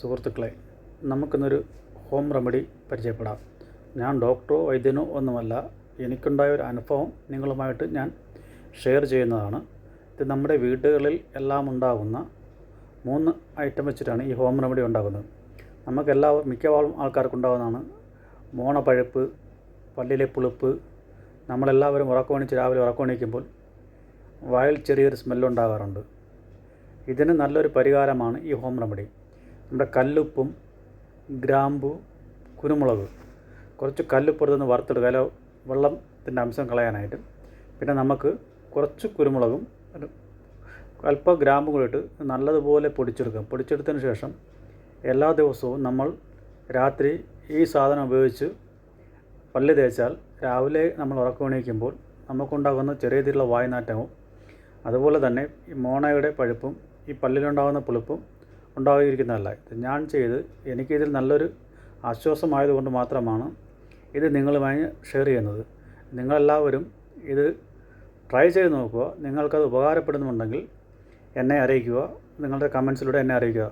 സുഹൃത്തുക്കളെ, നമുക്കിന്നൊരു home remedy പരിചയപ്പെടാം. ഞാൻ ഡോക്ടറോ വൈദ്യനോ ഒന്നുമല്ല. എനിക്കുണ്ടായ ഒരു അനുഭവം നിങ്ങളുമായിട്ട് ഞാൻ ഷെയർ ചെയ്യുന്നതാണ്. ഇത് നമ്മുടെ വീടുകളിൽ എല്ലാം ഉണ്ടാകുന്ന 3 ഐറ്റം വെച്ചിട്ടാണ് ഈ ഹോം റെമഡി ഉണ്ടാകുന്നത്. മിക്കവാറും ആൾക്കാർക്കുണ്ടാകുന്നതാണ് മോണപ്പഴുപ്പ്, പല്ലിലെ പുളിപ്പ്. നമ്മളെല്ലാവരും രാവിലെ ഉറക്കമണിക്കുമ്പോൾ വായിൽ ചെറിയൊരു സ്മെല്ലുണ്ടാകാറുണ്ട്. ഇതിന് നല്ലൊരു പരിഹാരമാണ് ഈ ഹോം റെമഡി. നമ്മുടെ കല്ലുപ്പും ഗ്രാമ്പു, കുരുമുളക്, കുറച്ച് കല്ലുപ്പെടുത്തൊന്ന് വറുത്തെടുക്കുക, വെള്ളത്തിൻ്റെ അംശം കളയാനായിട്ട്. പിന്നെ നമുക്ക് കുറച്ച് കുരുമുളകും അല്പം ഗ്രാമ്പും കൂടി ഇട്ട് നല്ലതുപോലെ പൊടിച്ചെടുക്കാം. പൊടിച്ചെടുത്തതിന് ശേഷം എല്ലാ ദിവസവും നമ്മൾ രാത്രി ഈ സാധനം ഉപയോഗിച്ച് പല്ല് തേച്ചാൽ രാവിലെ നമ്മൾ ഉറക്കമണിക്കുമ്പോൾ നമുക്കുണ്ടാകുന്ന ചെറിയ രീതിയിലുള്ള വായ്നാറ്റവും അതുപോലെ തന്നെ ഈ മോണയുടെ പഴുപ്പും ഈ പല്ലിലുണ്ടാകുന്ന പുളിപ്പും ഉണ്ടായിരിക്കുന്നതല്ല. ഇത് ഞാൻ എനിക്കിതിൽ നല്ലൊരു ആശ്വാസമായതുകൊണ്ട് മാത്രമാണ് ഇത് നിങ്ങളുമായി ഷെയർ ചെയ്യുന്നത്. നിങ്ങളെല്ലാവരും ഇത് ട്രൈ ചെയ്ത് നോക്കുക. നിങ്ങൾക്കത് ഉപകാരപ്പെടുന്നുണ്ടെങ്കിൽ എന്നെ അറിയിക്കുക. നിങ്ങളുടെ കമൻസിലൂടെ എന്നെ അറിയിക്കുക.